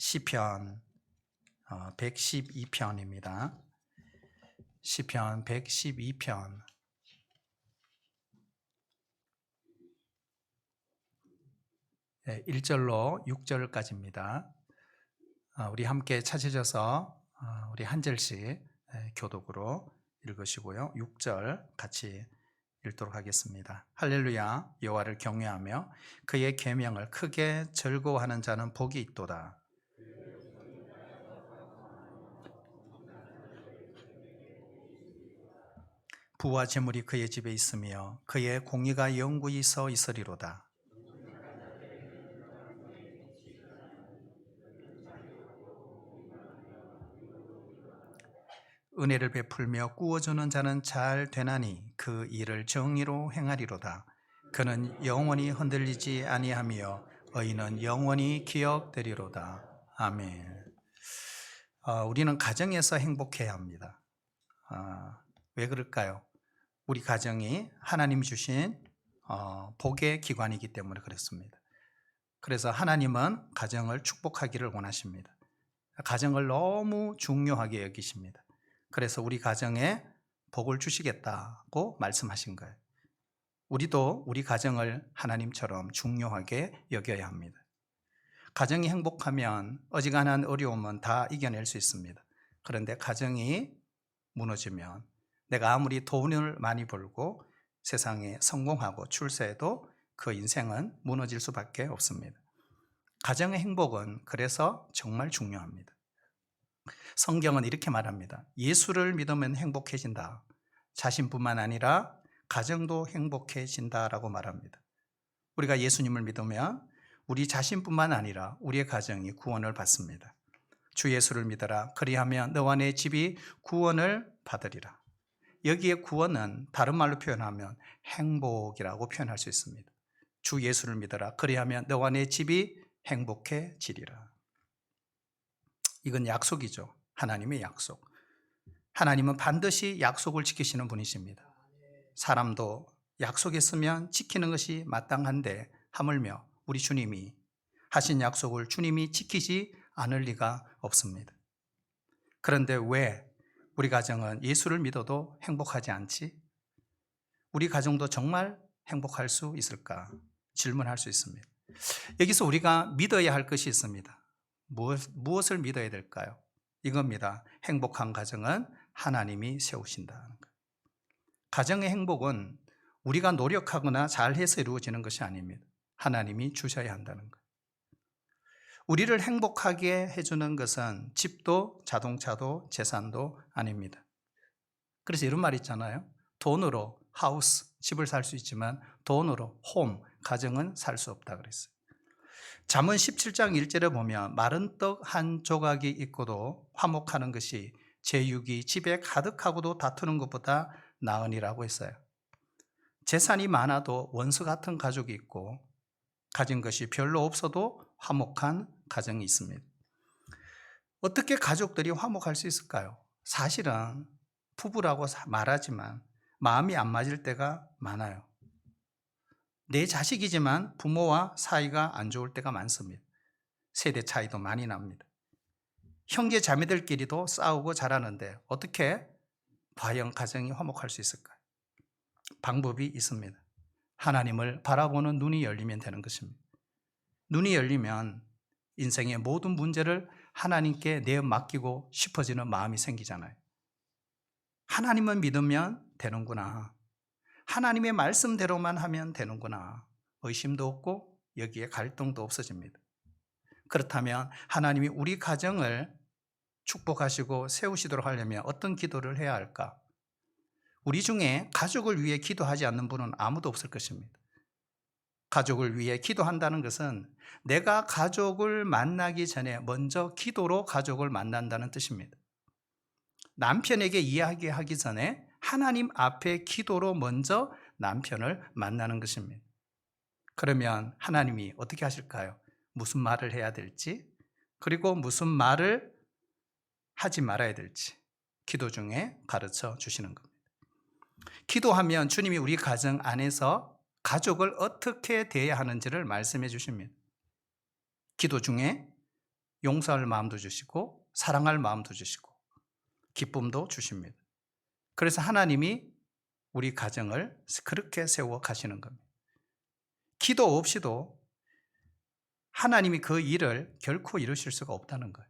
시편 112편입니다. 시편 112편 1절로 6절까지입니다. 우리 함께 찾으셔서 우리 한 절씩 교독으로 읽으시고요. 6절 같이 읽도록 하겠습니다. 할렐루야. 여호와를 경외하며 그의 계명을 크게 즐거워하는 자는 복이 있도다. 부와 재물이 그의 집에 있으며 그의 공의가 영구히 서 있으리로다. 은혜를 베풀며 꾸어주는 자는 잘 되나니 그 일을 정의로 행하리로다. 그는 영원히 흔들리지 아니하며 의인은 영원히 기억되리로다. 아멘. 우리는 가정에서 행복해야 합니다. 왜 그럴까요? 우리 가정이 하나님이 주신 복의 기관이기 때문에 그렇습니다. 그래서 하나님은 가정을 축복하기를 원하십니다. 가정을 너무 중요하게 여기십니다. 그래서 우리 가정에 복을 주시겠다고 말씀하신 거예요. 우리도 우리 가정을 하나님처럼 중요하게 여겨야 합니다. 가정이 행복하면 어지간한 어려움은 다 이겨낼 수 있습니다. 그런데 가정이 무너지면 내가 아무리 돈을 많이 벌고 세상에 성공하고 출세해도 그 인생은 무너질 수밖에 없습니다. 가정의 행복은 그래서 정말 중요합니다. 성경은 이렇게 말합니다. 예수를 믿으면 행복해진다. 자신뿐만 아니라 가정도 행복해진다라고 말합니다. 우리가 예수님을 믿으면 우리 자신뿐만 아니라 우리의 가정이 구원을 받습니다. 주 예수를 믿어라. 그리하면 너와 내 집이 구원을 받으리라. 여기에 구원은 다른 말로 표현하면 행복이라고 표현할 수 있습니다. 주 예수를 믿어라. 그리하면 너와 내 집이 행복해지리라. 이건 약속이죠. 하나님의 약속. 하나님은 반드시 약속을 지키시는 분이십니다. 사람도 약속했으면 지키는 것이 마땅한데 하물며 우리 주님이 하신 약속을 주님이 지키지 않을 리가 없습니다. 그런데 왜 우리 가정은 예수를 믿어도 행복하지 않지? 우리 가정도 정말 행복할 수 있을까? 질문할 수 있습니다. 여기서 우리가 믿어야 할 것이 있습니다. 무엇을 믿어야 될까요? 이겁니다. 행복한 가정은 하나님이 세우신다는 거예요. 가정의 행복은 우리가 노력하거나 잘해서 이루어지는 것이 아닙니다. 하나님이 주셔야 한다는 거예요. 우리를 행복하게 해주는 것은 집도 자동차도 재산도 아닙니다. 그래서 이런 말 있잖아요. 돈으로 하우스, 집을 살 수 있지만 돈으로 홈, 가정은 살 수 없다 그랬어요. 잠언 17장 1절에 보면 마른 떡 한 조각이 있고도 화목하는 것이 제육이 집에 가득하고도 다투는 것보다 나으니라고 했어요. 재산이 많아도 원수 같은 가족이 있고 가진 것이 별로 없어도 화목한 가정이 있습니다. 어떻게 가족들이 화목할 수 있을까요? 사실은 부부라고 말하지만 마음이 안 맞을 때가 많아요. 내 자식이지만 부모와 사이가 안 좋을 때가 많습니다. 세대 차이도 많이 납니다. 형제 자매들끼리도 싸우고 자라는데 어떻게 과연 가정이 화목할 수 있을까요? 방법이 있습니다. 하나님을 바라보는 눈이 열리면 되는 것입니다. 눈이 열리면 인생의 모든 문제를 하나님께 맡기고 싶어지는 마음이 생기잖아요. 하나님을 믿으면 되는구나. 하나님의 말씀대로만 하면 되는구나. 의심도 없고 여기에 갈등도 없어집니다. 그렇다면 하나님이 우리 가정을 축복하시고 세우시도록 하려면 어떤 기도를 해야 할까? 우리 중에 가족을 위해 기도하지 않는 분은 아무도 없을 것입니다. 가족을 위해 기도한다는 것은 내가 가족을 만나기 전에 먼저 기도로 가족을 만난다는 뜻입니다. 남편에게 이야기하기 전에 하나님 앞에 기도로 먼저 남편을 만나는 것입니다. 그러면 하나님이 어떻게 하실까요? 무슨 말을 해야 될지, 그리고 무슨 말을 하지 말아야 될지 기도 중에 가르쳐 주시는 겁니다. 기도하면 주님이 우리 가정 안에서 가족을 어떻게 대해야 하는지를 말씀해 주십니다. 기도 중에 용서할 마음도 주시고 사랑할 마음도 주시고 기쁨도 주십니다. 그래서 하나님이 우리 가정을 그렇게 세워 가시는 겁니다. 기도 없이도 하나님이 그 일을 결코 이루실 수가 없다는 거예요.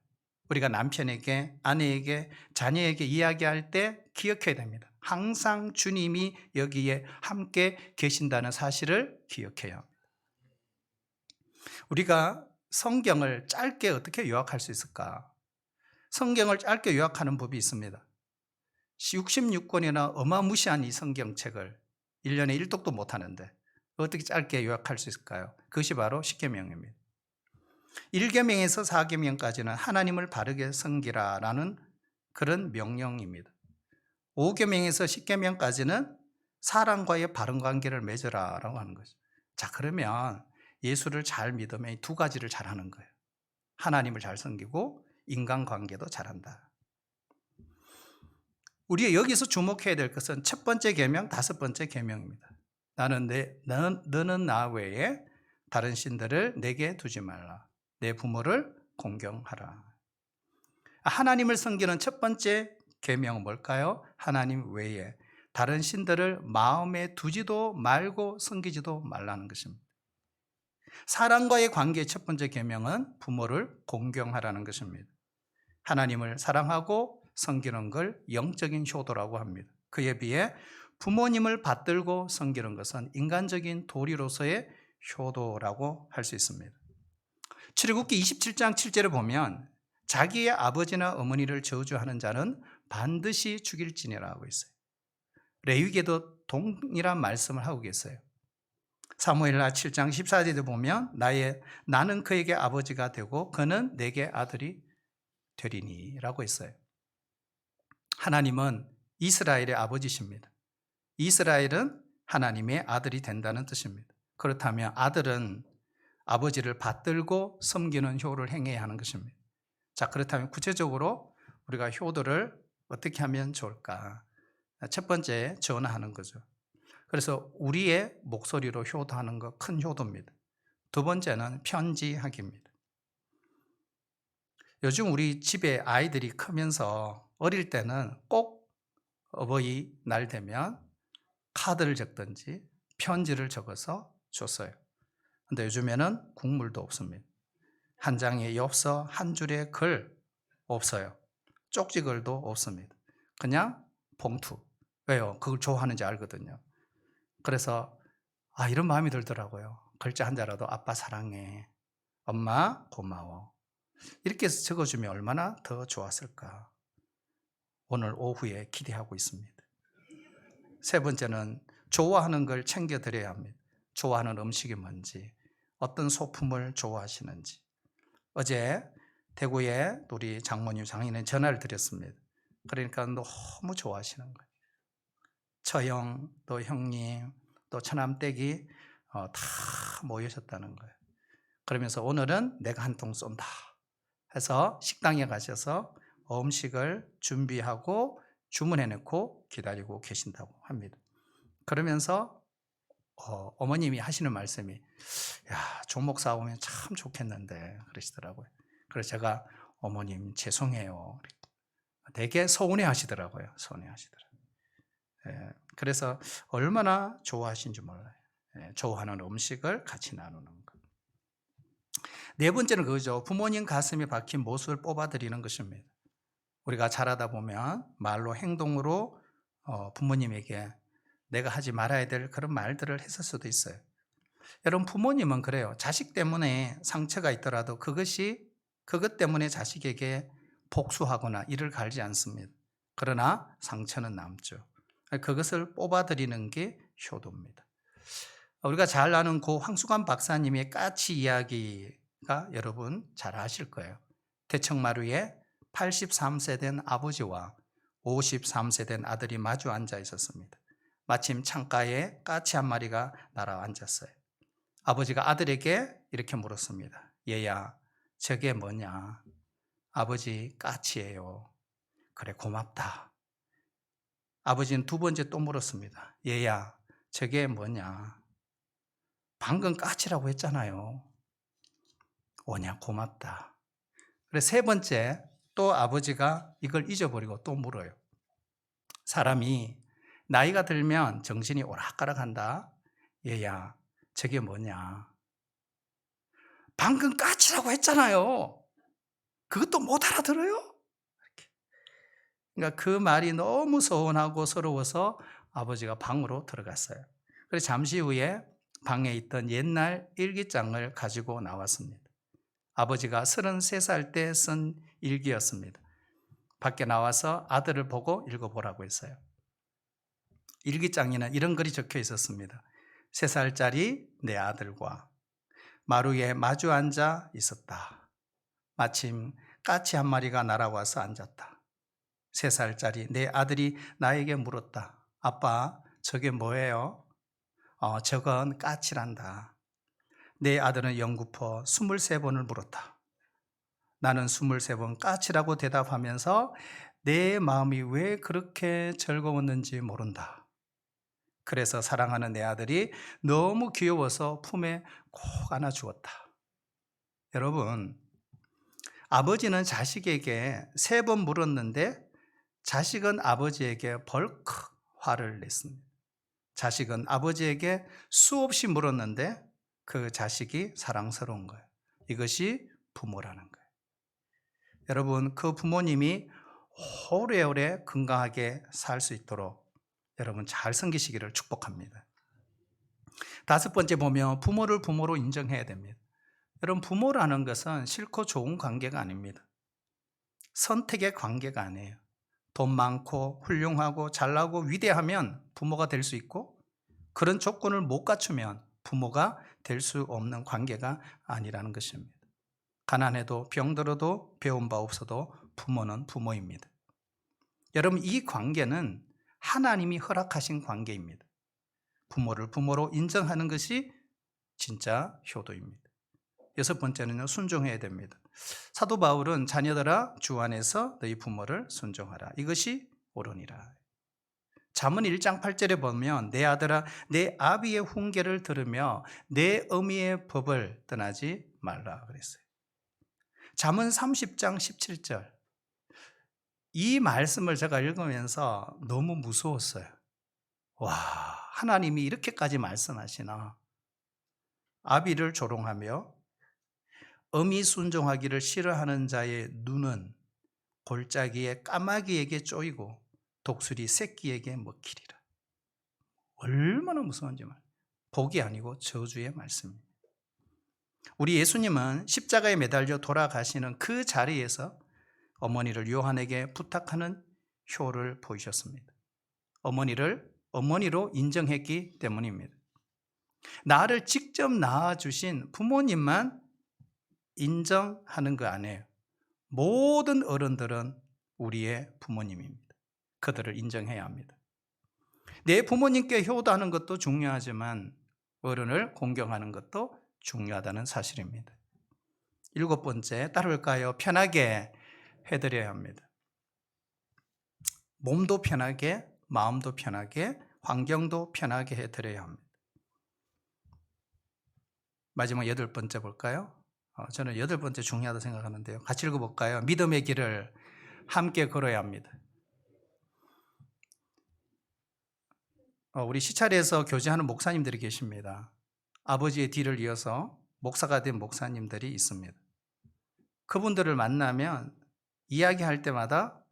우리가 남편에게, 아내에게, 자녀에게 이야기할 때 기억해야 됩니다. 항상 주님이 여기에 함께 계신다는 사실을 기억해야 합니다. 우리가 성경을 짧게 어떻게 요약할 수 있을까? 성경을 짧게 요약하는 법이 있습니다. 66권이나 어마무시한 이 성경책을 1년에 1독도 못하는데 어떻게 짧게 요약할 수 있을까요? 그것이 바로 십계명입니다. 1계명에서 4계명까지는 하나님을 바르게 섬기라라는 그런 명령입니다. 5계명에서 10계명까지는 사람과의 바른 관계를 맺으라라고 하는 거죠. 자, 그러면 예수를 잘 믿으면 이 두 가지를 잘하는 거예요. 하나님을 잘 섬기고 인간관계도 잘한다. 우리가 여기서 주목해야 될 것은 첫 번째 계명, 다섯 번째 계명입니다. 너는 나 외에 다른 신들을 내게 두지 말라. 내 부모를 공경하라. 하나님을 섬기는 첫 번째 계명은 뭘까요? 하나님 외에 다른 신들을 마음에 두지도 말고 섬기지도 말라는 것입니다. 사람과의 관계의 첫 번째 계명은 부모를 공경하라는 것입니다. 하나님을 사랑하고 섬기는 걸 영적인 효도라고 합니다. 그에 비해 부모님을 받들고 섬기는 것은 인간적인 도리로서의 효도라고 할 수 있습니다. 출애굽기 27장 7절에 보면 자기의 아버지나 어머니를 저주하는 자는 반드시 죽일지니라 하고 있어요. 레위기에도 동일한 말씀을 하고 계세요. 사무엘하 7장 14절에 보면 나는 그에게 아버지가 되고 그는 내게 아들이 되리니 라고 했어요. 하나님은 이스라엘의 아버지십니다. 이스라엘은 하나님의 아들이 된다는 뜻입니다. 그렇다면 아들은 아버지를 받들고 섬기는 효를 행해야 하는 것입니다. 자, 그렇다면 구체적으로 우리가 효도를 어떻게 하면 좋을까? 첫 번째, 전화하는 거죠. 그래서 우리의 목소리로 효도하는 거 큰 효도입니다. 두 번째는 편지하기입니다. 요즘 우리 집에 아이들이 크면서 어릴 때는 꼭 어버이날 되면 카드를 적든지 편지를 적어서 줬어요. 근데 요즘에는 국물도 없습니다. 한 장의 엽서, 한 줄의 글 없어요. 쪽지글도 없습니다. 그냥 봉투. 왜요? 그걸 좋아하는지 알거든요. 그래서 이런 마음이 들더라고요. 글자 한 자라도 아빠 사랑해, 엄마 고마워, 이렇게 적어주면 얼마나 더 좋았을까. 오늘 오후에 기대하고 있습니다. 세 번째는 좋아하는 걸 챙겨드려야 합니다. 좋아하는 음식이 뭔지, 어떤 소품을 좋아하시는지. 어제 대구에 우리 장모님, 장인의 전화를 드렸습니다. 그러니까 너무 좋아하시는 거예요. 처형, 또 형님, 또 처남댁이 다 모이셨다는 거예요. 그러면서 오늘은 내가 한 통 쏜다 해서 식당에 가셔서 음식을 준비하고 주문해놓고 기다리고 계신다고 합니다. 그러면서 어머님이 하시는 말씀이 조목 싸우면 참 좋겠는데 그러시더라고요. 그래서 제가 어머님 죄송해요. 되게 서운해 하시더라고요. 서운해 하시더라고요. 그래서 얼마나 좋아하신지 몰라요. 좋아하는 음식을 같이 나누는 것. 네 번째는 그거죠. 부모님 가슴에 박힌 못을 뽑아드리는 것입니다. 우리가 자라다 보면 말로 행동으로 부모님에게 내가 하지 말아야 될 그런 말들을 했을 수도 있어요. 여러분, 부모님은 그래요. 자식 때문에 상처가 있더라도 그것 때문에 자식에게 복수하거나 이를 갈지 않습니다. 그러나 상처는 남죠. 그것을 뽑아드리는 게 효도입니다. 우리가 잘 아는 고 황수관 박사님의 까치 이야기가 여러분 잘 아실 거예요. 대청마루에 83세 된 아버지와 53세 된 아들이 마주 앉아 있었습니다. 마침 창가에 까치 한 마리가 날아 앉았어요. 아버지가 아들에게 이렇게 물었습니다. 얘야, 저게 뭐냐? 아버지, 까치예요. 그래, 고맙다. 아버지는 두 번째 또 물었습니다. 얘야, 저게 뭐냐? 방금 까치라고 했잖아요. 오냐, 고맙다. 그래서 세 번째 또 아버지가 이걸 잊어버리고 또 물어요. 사람이 나이가 들면 정신이 오락가락한다. 얘야, 저게 뭐냐? 방금 까치라고 했잖아요. 그것도 못 알아들어요? 그러니까 그 말이 너무 서운하고 서러워서 아버지가 방으로 들어갔어요. 그래서 잠시 후에 방에 있던 옛날 일기장을 가지고 나왔습니다. 아버지가 33살 때 쓴 일기였습니다. 밖에 나와서 아들을 보고 읽어보라고 했어요. 일기장에는 이런 글이 적혀 있었습니다. 3살짜리 내 아들과 마루에 마주 앉아 있었다. 마침 까치 한 마리가 날아와서 앉았다. 3살짜리 내 아들이 나에게 물었다. 아빠, 저게 뭐예요? 저건 까치란다. 내 아들은 연구포 23번을 물었다. 나는 23번 까치라고 대답하면서 내 마음이 왜 그렇게 즐거웠는지 모른다. 그래서 사랑하는 내 아들이 너무 귀여워서 품에 꼭 안아주었다. 여러분, 아버지는 자식에게 3번 물었는데 자식은 아버지에게 벌컥 화를 냈습니다. 자식은 아버지에게 수없이 물었는데 그 자식이 사랑스러운 거예요. 이것이 부모라는 거예요. 여러분, 그 부모님이 오래오래 건강하게 살 수 있도록 여러분 잘 섬기시기를 축복합니다. 5번째 보면 부모를 부모로 인정해야 됩니다. 여러분, 부모라는 것은 싫고 좋은 관계가 아닙니다. 선택의 관계가 아니에요. 돈 많고 훌륭하고 잘나고 위대하면 부모가 될 수 있고, 그런 조건을 못 갖추면 부모가 될 수 없는 관계가 아니라는 것입니다. 가난해도 병들어도 배운 바 없어도 부모는 부모입니다. 여러분, 이 관계는 하나님이 허락하신 관계입니다. 부모를 부모로 인정하는 것이 진짜 효도입니다. 6번째는요, 순종해야 됩니다. 사도 바울은 자녀들아 주 안에서 너희 부모를 순종하라. 이것이 옳으니라. 잠언 1장 8절에 보면 내 아들아 내 아비의 훈계를 들으며 내 어미의 법을 떠나지 말라 그랬어요. 잠언 30장 17절. 이 말씀을 제가 읽으면서 너무 무서웠어요. 와, 하나님이 이렇게까지 말씀하시나. 아비를 조롱하며 어미 순종하기를 싫어하는 자의 눈은 골짜기에 까마귀에게 쪼이고 독수리 새끼에게 먹히리라. 얼마나 무서운지 말. 복이 아니고 저주의 말씀입니다. 우리 예수님은 십자가에 매달려 돌아가시는 그 자리에서 어머니를 요한에게 부탁하는 효를 보이셨습니다. 어머니를 어머니로 인정했기 때문입니다. 나를 직접 낳아주신 부모님만 인정하는 거 아니에요. 모든 어른들은 우리의 부모님입니다. 그들을 인정해야 합니다. 내 부모님께 효도하는 것도 중요하지만 어른을 공경하는 것도 중요하다는 사실입니다. 7번째, 따를까요? 편하게 해드려야 합니다. 몸도 편하게, 마음도 편하게, 환경도 편하게 해드려야 합니다. 마지막 8번째 볼까요? 저는 8번째 중요하다고 생각하는데요. 같이 읽어볼까요? 믿음의 길을 함께 걸어야 합니다. 우리 시찰에서 교제하는 목사님들이 계십니다. 아버지의 뒤를 이어서 목사가 된 목사님들이 있습니다. 그분들을 만나면 이야기할 때마다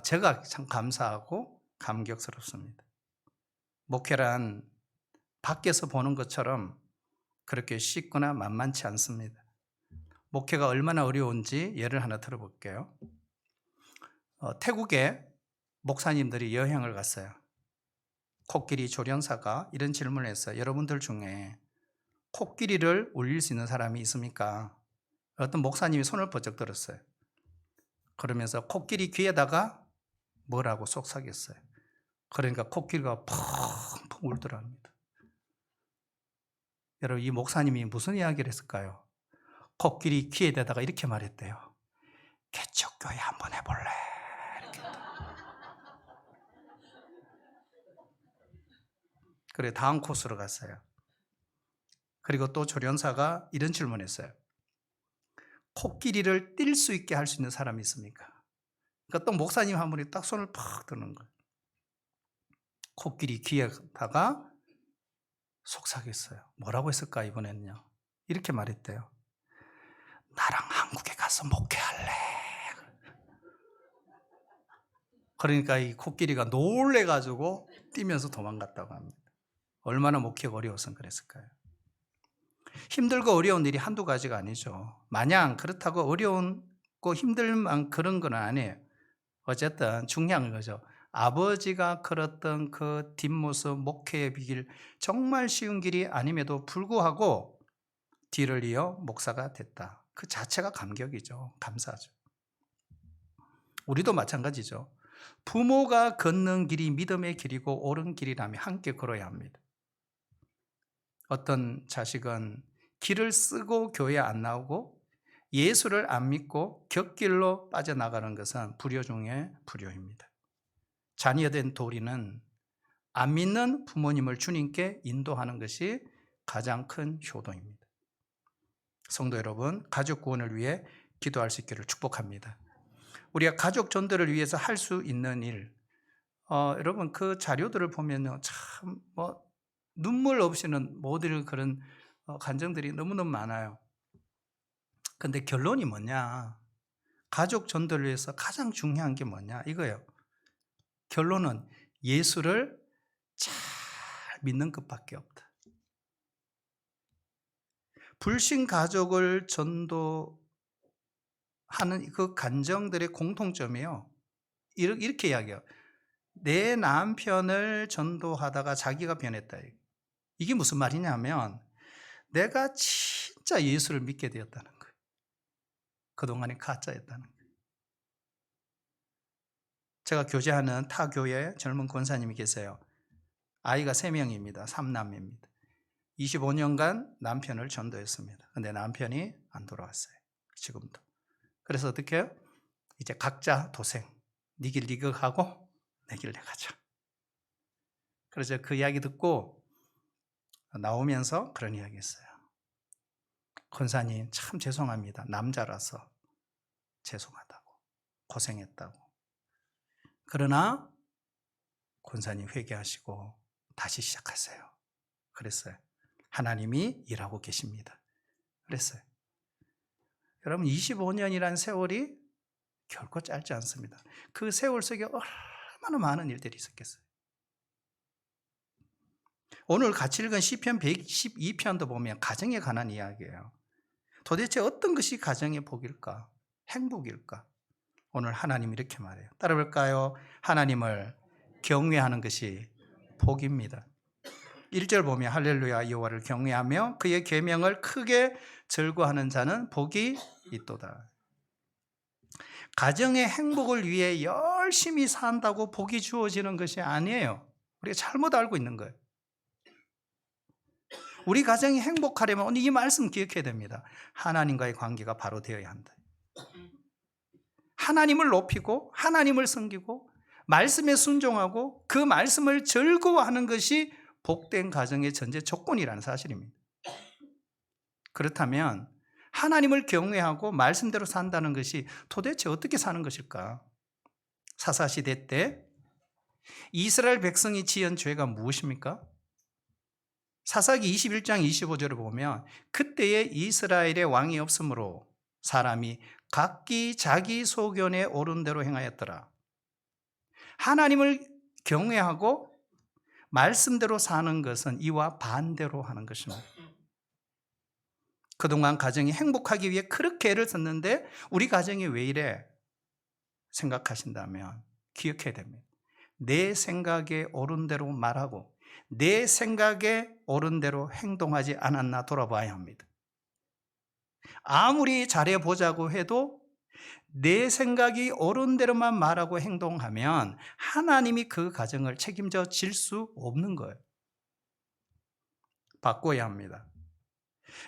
제가 참 감사하고 감격스럽습니다. 목회란 밖에서 보는 것처럼 그렇게 쉽거나 만만치 않습니다. 목회가 얼마나 어려운지 예를 하나 들어볼게요. 태국에 목사님들이 여행을 갔어요. 코끼리 조련사가 이런 질문을 했어요. 여러분들 중에 코끼리를 울릴 수 있는 사람이 있습니까? 어떤 목사님이 손을 번쩍 들었어요. 그러면서 코끼리 귀에다가 뭐라고 속삭였어요. 그러니까 코끼리가 펑펑 울더랍니다. 여러분, 이 목사님이 무슨 이야기를 했을까요? 코끼리 귀에다가 이렇게 말했대요. 개척교회 한번 해볼래? 이렇게. 그래, 다음 코스로 갔어요. 그리고 또 조련사가 이런 질문했어요. 코끼리를 뛸 수 있게 할 수 있는 사람이 있습니까? 그러니까 또 목사님 한 분이 딱 손을 팍 드는 거예요. 코끼리 귀에다가 속삭였어요. 뭐라고 했을까 이번에는요? 이렇게 말했대요. 나랑 한국에 가서 목회할래. 그러니까 이 코끼리가 놀래가지고 뛰면서 도망갔다고 합니다. 얼마나 목회가 어려워서 그랬을까요? 힘들고 어려운 일이 한두 가지가 아니죠. 마냥 그렇다고 어려운고 힘들만 그런 건 아니에요. 어쨌든 중요한 거죠. 아버지가 걸었던 그 뒷모습, 목회의 비길, 정말 쉬운 길이 아님에도 불구하고 뒤를 이어 목사가 됐다. 그 자체가 감격이죠. 감사하죠. 우리도 마찬가지죠. 부모가 걷는 길이 믿음의 길이고 옳은 길이라면 함께 걸어야 합니다. 어떤 자식은 길을 쓰고 교회 안 나오고 예수를 안 믿고 곁길로 빠져나가는 것은 불효 중에 불효입니다. 자녀된 도리는 안 믿는 부모님을 주님께 인도하는 것이 가장 큰 효도입니다. 성도 여러분, 가족 구원을 위해 기도할 수 있기를 축복합니다. 우리가 가족 전도를 위해서 할 수 있는 일, 여러분 그 자료들을 보면요, 참 눈물 없이는 못 읽을 그런 간증들이 너무너무 많아요. 근데 결론이 뭐냐? 가족 전도를 위해서 가장 중요한 게 뭐냐? 이거예요. 결론은 예수를 잘 믿는 것밖에 없다. 불신 가족을 전도하는 그 간정들의 공통점이요. 이렇게 이야기해요. 내 남편을 전도하다가 자기가 변했다. 이게 무슨 말이냐면 내가 진짜 예수를 믿게 되었다는 거예요. 그동안이 가짜였다는 거예요. 제가 교제하는 타 교회 젊은 권사님이 계세요. 아이가 3명입니다. 3남매입니다. 25년간 남편을 전도했습니다. 근데 남편이 안 돌아왔어요. 지금도. 그래서 어떻게 해요? 이제 각자 도생. 네 길 네가 가고 내 길 내가 가자. 그래서 그 이야기 듣고 나오면서 그런 이야기 했어요. 권사님 참 죄송합니다. 남자라서 죄송하다고. 고생했다고. 그러나 권사님 회개하시고 다시 시작하세요. 그랬어요. 하나님이 일하고 계십니다. 그랬어요. 여러분 25년이라는 세월이 결코 짧지 않습니다. 그 세월 속에 얼마나 많은 일들이 있었겠어요. 오늘 같이 읽은 시편 112편도 보면 가정에 관한 이야기예요. 도대체 어떤 것이 가정의 복일까? 행복일까? 오늘 하나님 이렇게 말해요. 따라볼까요? 하나님을 경외하는 것이 복입니다. 1절 보면 할렐루야 여호와를 경외하며 그의 계명을 크게 즐거워하는 자는 복이 있도다. 가정의 행복을 위해 열심히 산다고 복이 주어지는 것이 아니에요. 우리가 잘못 알고 있는 거예요. 우리 가정이 행복하려면 오늘 이 말씀 기억해야 됩니다. 하나님과의 관계가 바로 되어야 한다. 하나님을 높이고 하나님을 섬기고 말씀에 순종하고 그 말씀을 즐거워하는 것이 복된 가정의 전제 조건이라는 사실입니다. 그렇다면 하나님을 경외하고 말씀대로 산다는 것이 도대체 어떻게 사는 것일까? 사사시대 때 이스라엘 백성이 지은 죄가 무엇입니까? 사사기 21장 25절을 보면 그때에 이스라엘의 왕이 없으므로 사람이 각기 자기 소견에 옳은 대로 행하였더라. 하나님을 경외하고 말씀대로 사는 것은 이와 반대로 하는 것입니다. 그동안 가정이 행복하기 위해 그렇게 애를 썼는데 우리 가정이 왜 이래? 생각하신다면 기억해야 됩니다. 내 생각에 옳은 대로 말하고 내 생각에 옳은 대로 행동하지 않았나 돌아봐야 합니다. 아무리 잘해보자고 해도 내 생각이 옳은 대로만 말하고 행동하면 하나님이 그 가정을 책임져 질 수 없는 거예요. 바꿔야 합니다.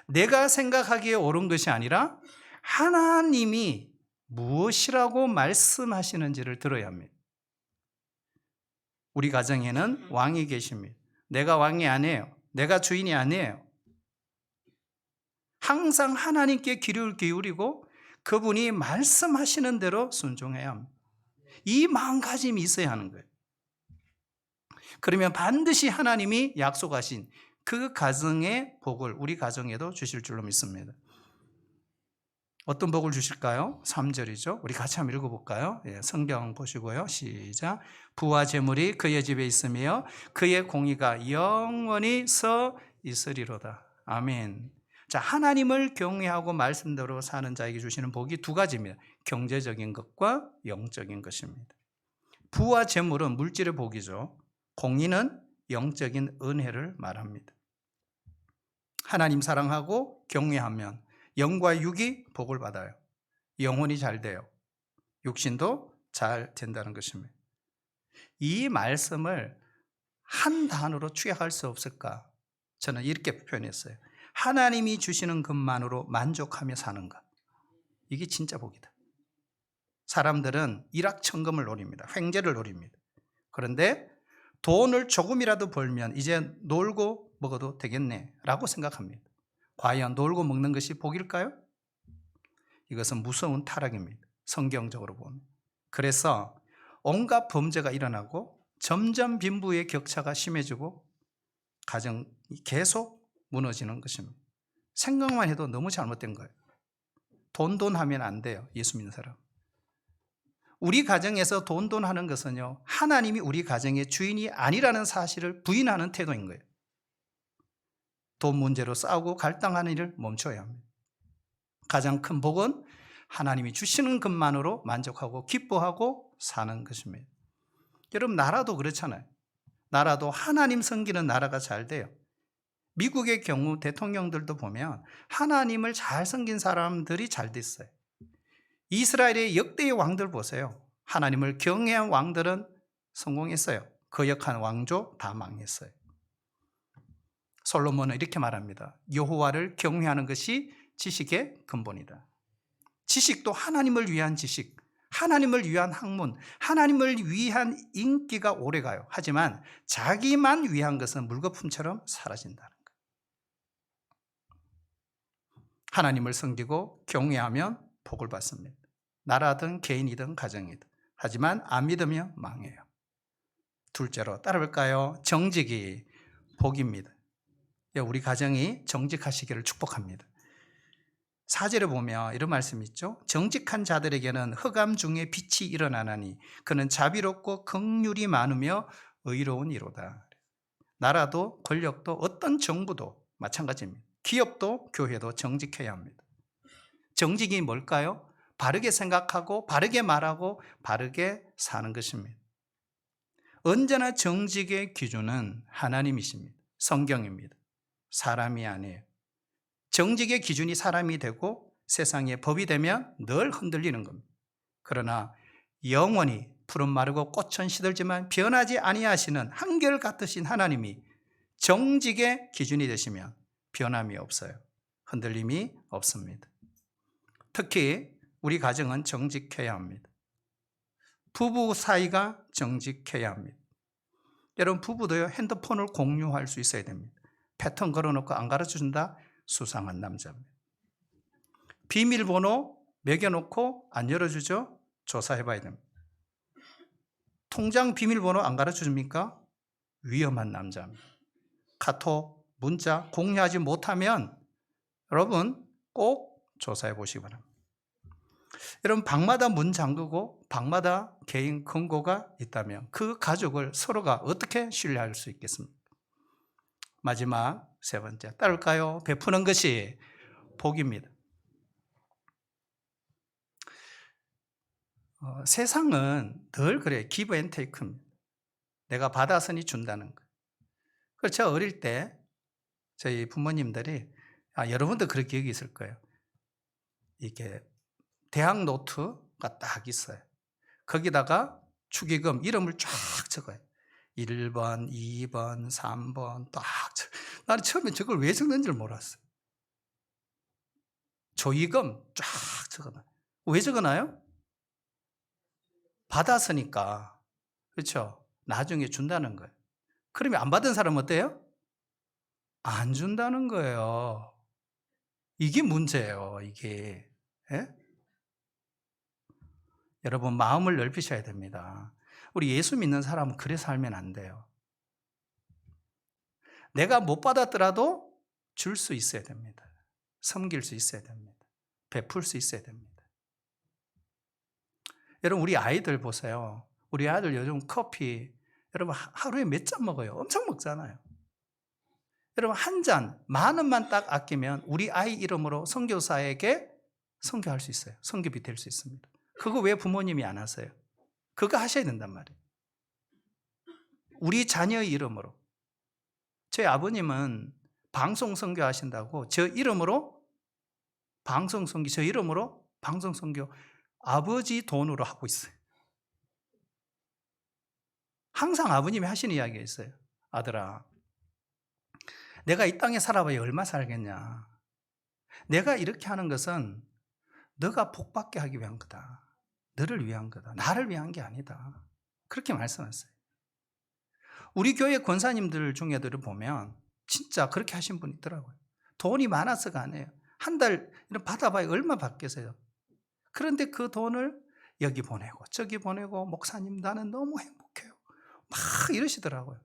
내가 생각하기에 옳은 것이 아니라 하나님이 무엇이라고 말씀하시는지를 들어야 합니다. 우리 가정에는 왕이 계십니다. 내가 왕이 아니에요. 내가 주인이 아니에요. 항상 하나님께 귀를 기울이고 그분이 말씀하시는 대로 순종해야 합니다. 이 마음가짐이 있어야 하는 거예요. 그러면 반드시 하나님이 약속하신 그 가정의 복을 우리 가정에도 주실 줄로 믿습니다. 어떤 복을 주실까요? 3절이죠. 우리 같이 한번 읽어볼까요? 성경 보시고요. 시작. 부와 재물이 그의 집에 있으며 그의 공의가 영원히 서 있으리로다. 아멘. 자, 하나님을 경외하고 말씀대로 사는 자에게 주시는 복이 두 가지입니다. 경제적인 것과 영적인 것입니다. 부와 재물은 물질의 복이죠. 공의는 영적인 은혜를 말합니다. 하나님 사랑하고 경외하면 영과 육이 복을 받아요. 영혼이 잘 돼요. 육신도 잘 된다는 것입니다. 이 말씀을 한 단어로 취약할 수 없을까? 저는 이렇게 표현했어요. 하나님이 주시는 것만으로 만족하며 사는 것. 이게 진짜 복이다. 사람들은 일확천금을 노립니다. 횡재를 노립니다. 그런데 돈을 조금이라도 벌면 이제 놀고 먹어도 되겠네 라고 생각합니다. 과연 놀고 먹는 것이 복일까요? 이것은 무서운 타락입니다. 성경적으로 보면. 그래서 온갖 범죄가 일어나고 점점 빈부의 격차가 심해지고 가정이 계속 무너지는 것입니다. 생각만 해도 너무 잘못된 거예요. 돈 하면 안 돼요. 예수 믿는 사람. 우리 가정에서 돈 하는 것은요, 하나님이 우리 가정의 주인이 아니라는 사실을 부인하는 태도인 거예요. 돈 문제로 싸우고 갈등하는 일을 멈춰야 합니다. 가장 큰 복은 하나님이 주시는 것만으로 만족하고 기뻐하고 사는 것입니다. 여러분, 나라도 그렇잖아요. 나라도 하나님 섬기는 나라가 잘 돼요. 미국의 경우 대통령들도 보면 하나님을 잘 섬긴 사람들이 잘 됐어요. 이스라엘의 역대의 왕들 보세요. 하나님을 경외한 왕들은 성공했어요. 거역한 왕조 다 망했어요. 솔로몬은 이렇게 말합니다. 여호와를 경외하는 것이 지식의 근본이다. 지식도 하나님을 위한 지식, 하나님을 위한 학문, 하나님을 위한 인기가 오래가요. 하지만 자기만 위한 것은 물거품처럼 사라진다는 거예요. 하나님을 섬기고 경외하면 복을 받습니다. 나라든 개인이든 가정이든. 하지만 안 믿으면 망해요. 둘째로 따라볼까요? 정직이 복입니다. 우리 가정이 정직하시기를 축복합니다. 4절에 보면 이런 말씀이 있죠. 정직한 자들에게는 흑암 중에 빛이 일어나나니 그는 자비롭고 긍휼이 많으며 의로운 이로다. 나라도 권력도 어떤 정부도 마찬가지입니다. 기업도 교회도 정직해야 합니다. 정직이 뭘까요? 바르게 생각하고 바르게 말하고 바르게 사는 것입니다. 언제나 정직의 기준은 하나님이십니다. 성경입니다. 사람이 아니에요. 정직의 기준이 사람이 되고 세상의 법이 되면 늘 흔들리는 겁니다. 그러나 영원히 푸른 마르고 꽃은 시들지만 변하지 아니하시는 한결같으신 하나님이 정직의 기준이 되시면 변함이 없어요. 흔들림이 없습니다. 특히 우리 가정은 정직해야 합니다. 부부 사이가 정직해야 합니다. 여러분, 부부도요, 핸드폰을 공유할 수 있어야 됩니다. 패턴 걸어놓고 안 가르쳐준다? 수상한 남자입니다. 비밀번호 매겨놓고 안 열어주죠? 조사해봐야 됩니다. 통장 비밀번호 안 가르쳐줍니까? 위험한 남자입니다. 카톡, 문자 공유하지 못하면 여러분 꼭 조사해 보시기 바랍니다. 여러분, 방마다 문 잠그고 방마다 개인 금고가 있다면 그 가족을 서로가 어떻게 신뢰할 수 있겠습니까? 마지막 세 번째, 따를까요? 베푸는 것이 복입니다. 세상은 늘 그래요. give and take입니다. 내가 받았으니 준다는 거. 그래서 제가 어릴 때 저희 부모님들이, 여러분도 그런 기억이 있을 거예요. 이렇게 대학 노트가 딱 있어요. 거기다가 축의금 이름을 쫙 적어요. 1번, 2번, 3번 딱 적어요. 나는 처음에 저걸 왜 적는지를 몰랐어요. 조의금 쫙 적어놔요. 왜 적어놔요? 받았으니까. 그렇죠? 나중에 준다는 거예요. 그러면 안 받은 사람은 어때요? 안 준다는 거예요. 이게 문제예요, 이게. 예? 여러분, 마음을 넓히셔야 됩니다. 우리 예수 믿는 사람은 그래 살면 안 돼요. 내가 못 받았더라도 줄 수 있어야 됩니다. 섬길 수 있어야 됩니다. 베풀 수 있어야 됩니다. 여러분, 우리 아이들 보세요. 우리 아이들 요즘 커피, 여러분 하루에 몇 잔 먹어요? 엄청 먹잖아요. 여러분, 한 잔, 10,000원만 딱 아끼면 우리 아이 이름으로 선교사에게 선교할 수 있어요. 선교비 될 수 있습니다. 그거 왜 부모님이 안 하세요? 그거 하셔야 된단 말이에요. 우리 자녀의 이름으로. 저희 아버님은 방송 선교 하신다고 저 이름으로 방송 선교, 저 이름으로 방송 선교 아버지 돈으로 하고 있어요. 항상 아버님이 하시는 이야기가 있어요. 아들아, 내가 이 땅에 살아봐야 얼마 살겠냐. 내가 이렇게 하는 것은 너가 복받게 하기 위한 거다. 너를 위한 거다. 나를 위한 게 아니다. 그렇게 말씀하셨어요. 우리 교회 권사님들 중에들 보면 진짜 그렇게 하신 분 있더라고요. 돈이 많아서가 아니에요. 한 달 받아봐야 얼마 받겠어요. 그런데 그 돈을 여기 보내고 저기 보내고 목사님 나는 너무 행복해요. 막 이러시더라고요.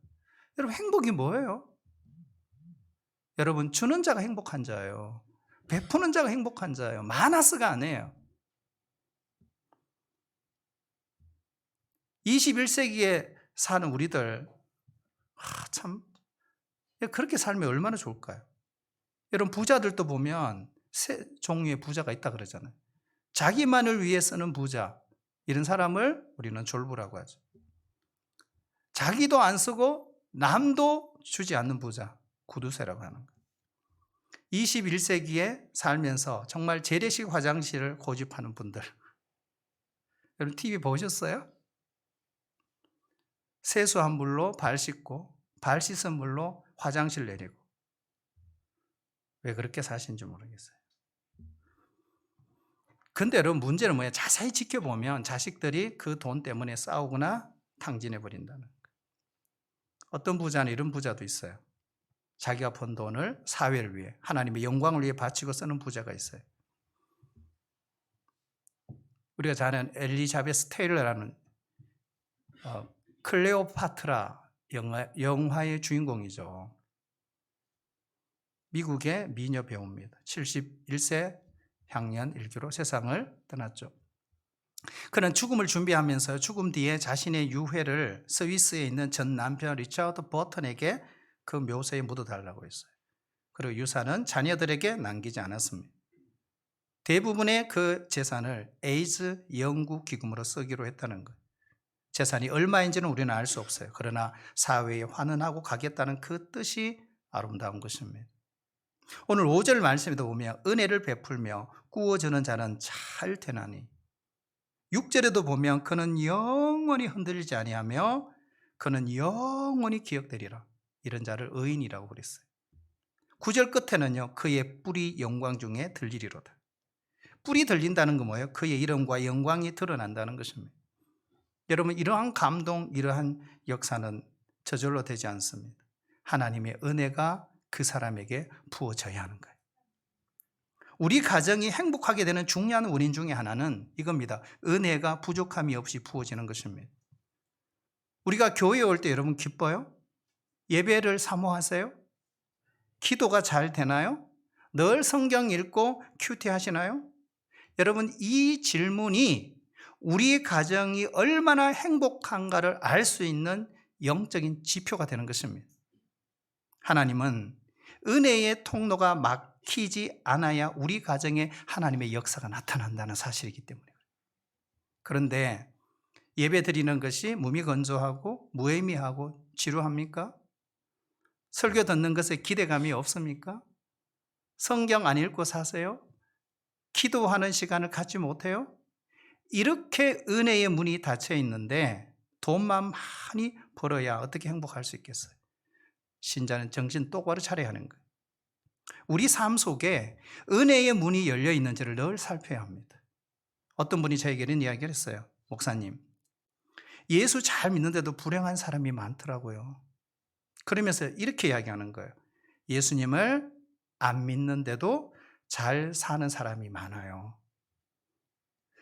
여러분, 행복이 뭐예요? 여러분, 주는 자가 행복한 자예요. 베푸는 자가 행복한 자예요. 많아서가 아니에요. 21세기에 사는 우리들 참 그렇게 살면 얼마나 좋을까요? 여러분, 부자들도 보면 세 종류의 부자가 있다 그러잖아요. 자기만을 위해 쓰는 부자, 이런 사람을 우리는 졸부라고 하죠. 자기도 안 쓰고 남도 주지 않는 부자, 구두쇠라고 하는 거예요. 21세기에 살면서 정말 재래식 화장실을 고집하는 분들, 여러분 TV 보셨어요? 세수한 물로 발 씻고 발 씻은 물로 화장실 내리고. 왜 그렇게 사시는지 모르겠어요. 근데 여러분, 문제는 뭐예요? 자세히 지켜보면 자식들이 그 돈 때문에 싸우거나 탕진해 버린다는 거예요. 어떤 부자는 이런 부자도 있어요. 자기가 번 돈을 사회를 위해, 하나님의 영광을 위해 바치고 쓰는 부자가 있어요. 우리가 잘 아는 엘리자베스 테일러라는 클레오파트라 영화의 주인공이죠. 미국의 미녀 배우입니다. 71세 향년 일기로 세상을 떠났죠. 그는 죽음을 준비하면서 죽음 뒤에 자신의 유해를 스위스에 있는 전 남편 리처드 버튼에게 그 묘소에 묻어달라고 했어요. 그리고 유산은 자녀들에게 남기지 않았습니다. 대부분의 그 재산을 에이즈 연구기금으로 쓰기로 했다는 거예요. 재산이 얼마인지는 우리는 알 수 없어요. 그러나 사회에 환원하고 가겠다는 그 뜻이 아름다운 것입니다. 오늘 5절 말씀에도 보면 은혜를 베풀며 구워주는 자는 잘 되나니, 6절에도 보면 그는 영원히 흔들리지 아니하며 그는 영원히 기억되리라. 이런 자를 의인이라고 그랬어요. 9절 끝에는요, 그의 뿔이 영광 중에 들리리로다. 뿔이 들린다는 건 뭐예요? 그의 이름과 영광이 드러난다는 것입니다. 여러분, 이러한 감동, 이러한 역사는 저절로 되지 않습니다. 하나님의 은혜가 그 사람에게 부어져야 하는 거예요. 우리 가정이 행복하게 되는 중요한 원인 중에 하나는 이겁니다. 은혜가 부족함이 없이 부어지는 것입니다. 우리가 교회에 올 때 여러분 기뻐요? 예배를 사모하세요? 기도가 잘 되나요? 늘 성경 읽고 큐티 하시나요? 여러분, 이 질문이 우리 가정이 얼마나 행복한가를 알 수 있는 영적인 지표가 되는 것입니다. 하나님은 은혜의 통로가 막히지 않아야 우리 가정에 하나님의 역사가 나타난다는 사실이기 때문에. 그런데 예배 드리는 것이 무미건조하고 무의미하고 지루합니까? 설교 듣는 것에 기대감이 없습니까? 성경 안 읽고 사세요? 기도하는 시간을 갖지 못해요? 이렇게 은혜의 문이 닫혀 있는데 돈만 많이 벌어야 어떻게 행복할 수 있겠어요? 신자는 정신 똑바로 차려야 하는 거예요. 우리 삶 속에 은혜의 문이 열려 있는지를 늘 살펴야 합니다. 어떤 분이 저에게 이런 이야기를 했어요. 목사님, 예수 잘 믿는데도 불행한 사람이 많더라고요. 그러면서 이렇게 이야기하는 거예요. 예수님을 안 믿는데도 잘 사는 사람이 많아요.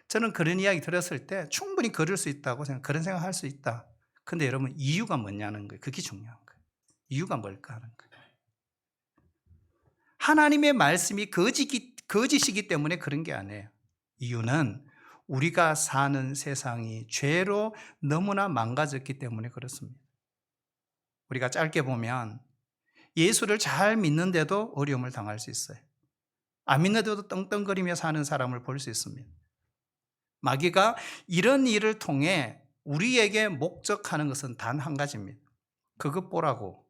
저는 그런 이야기 들었을 때 충분히 그럴 수 있다고 그런 생각할 수 있다. 근데 여러분, 이유가 뭐냐는 거예요. 그게 중요한 거예요. 이유가 뭘까 하는 거예요. 하나님의 말씀이 거짓이기 때문에 그런 게 아니에요. 이유는 우리가 사는 세상이 죄로 너무나 망가졌기 때문에 그렇습니다. 우리가 짧게 보면 예수를 잘 믿는데도 어려움을 당할 수 있어요. 안 믿는데도 떵떵거리며 사는 사람을 볼 수 있습니다. 마귀가 이런 일을 통해 우리에게 목적하는 것은 단 한 가지입니다. 그것 보라고,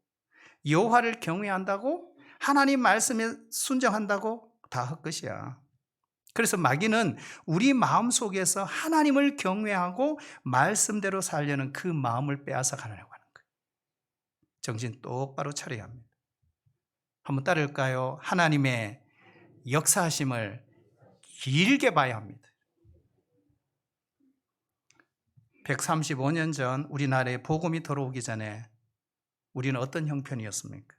여호와를 경외한다고, 하나님 말씀에 순종한다고 다 헛것이야. 그래서 마귀는 우리 마음속에서 하나님을 경외하고 말씀대로 살려는 그 마음을 빼앗아 가려고 하는 거예요. 정신 똑바로 차려야 합니다. 한번 따를까요? 하나님의 역사하심을 길게 봐야 합니다. 135년 전 우리나라에 복음이 들어오기 전에 우리는 어떤 형편이었습니까?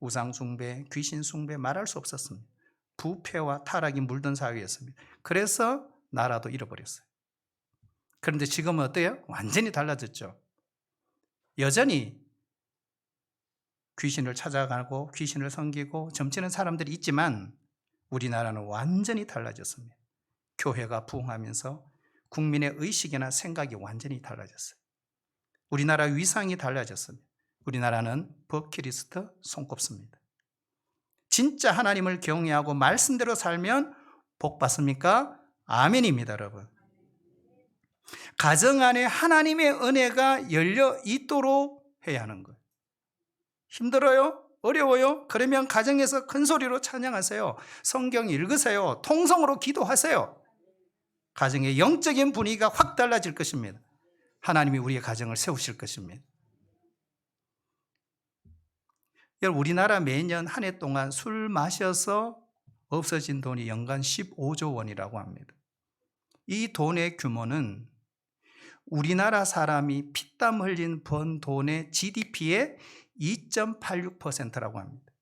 우상 숭배, 귀신 숭배 말할 수 없었습니다. 부패와 타락이 물든 사회였습니다. 그래서 나라도 잃어버렸어요. 그런데 지금은 어때요? 완전히 달라졌죠. 여전히 귀신을 찾아가고 귀신을 섬기고 점치는 사람들이 있지만 우리나라는 완전히 달라졌습니다. 교회가 부흥하면서 국민의 의식이나 생각이 완전히 달라졌어요. 우리나라 위상이 달라졌습니다. 우리나라는 버킷리스트 손꼽습니다. 진짜 하나님을 경외하고 말씀대로 살면 복 받습니까? 아멘입니다, 여러분. 가정 안에 하나님의 은혜가 열려 있도록 해야 하는 거예요. 힘들어요? 어려워요? 그러면 가정에서 큰 소리로 찬양하세요. 성경 읽으세요. 통성으로 기도하세요. 가정의 영적인 분위기가 확 달라질 것입니다. 하나님이 우리의 가정을 세우실 것입니다. 여러분, 우리나라 매년 한 해 동안 술 마셔서 없어진 돈이 연간 15조 원이라고 합니다. 이 돈의 규모는 우리나라 사람이 피땀 흘린 번 돈의 GDP의 2.86%라고 합니다.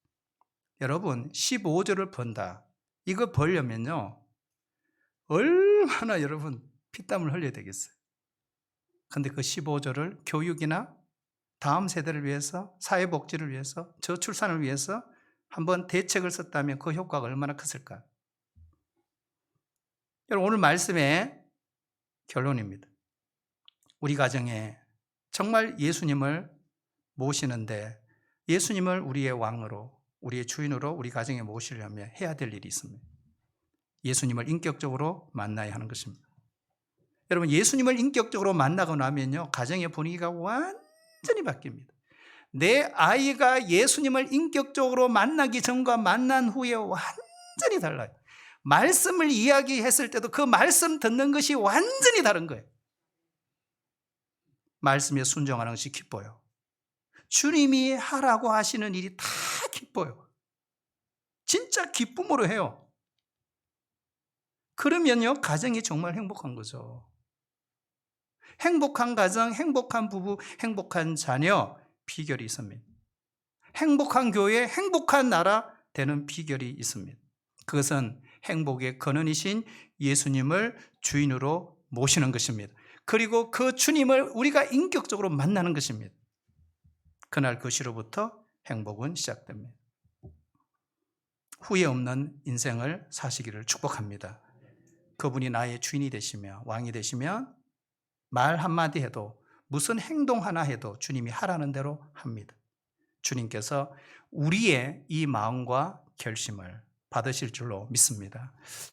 여러분, 15조를 번다. 이거 벌려면요, 얼마나 여러분 피땀을 흘려야 되겠어요. 근데 그 15조를 교육이나 다음 세대를 위해서, 사회복지를 위해서, 저출산을 위해서 한번 대책을 썼다면 그 효과가 얼마나 컸을까? 여러분, 오늘 말씀의 결론입니다. 우리 가정에 정말 예수님을 모시는데, 예수님을 우리의 왕으로, 우리의 주인으로 우리 가정에 모시려면 해야 될 일이 있습니다. 예수님을 인격적으로 만나야 하는 것입니다. 여러분, 예수님을 인격적으로 만나고 나면요, 가정의 분위기가 완전히 바뀝니다. 내 아이가 예수님을 인격적으로 만나기 전과 만난 후에 완전히 달라요. 말씀을 이야기했을 때도 그 말씀 듣는 것이 완전히 다른 거예요. 말씀에 순종하는 것이 기뻐요. 주님이 하라고 하시는 일이 다 기뻐요. 진짜 기쁨으로 해요. 그러면요, 가정이 정말 행복한 거죠. 행복한 가정, 행복한 부부, 행복한 자녀, 비결이 있습니다. 행복한 교회, 행복한 나라 되는 비결이 있습니다. 그것은 행복의 근원이신 예수님을 주인으로 모시는 것입니다. 그리고 그 주님을 우리가 인격적으로 만나는 것입니다. 그날 그 시로부터 행복은 시작됩니다. 후회 없는 인생을 사시기를 축복합니다. 그분이 나의 주인이 되시며 왕이 되시면 말 한마디 해도, 무슨 행동 하나 해도 주님이 하라는 대로 합니다. 주님께서 우리의 이 마음과 결심을 받으실 줄로 믿습니다.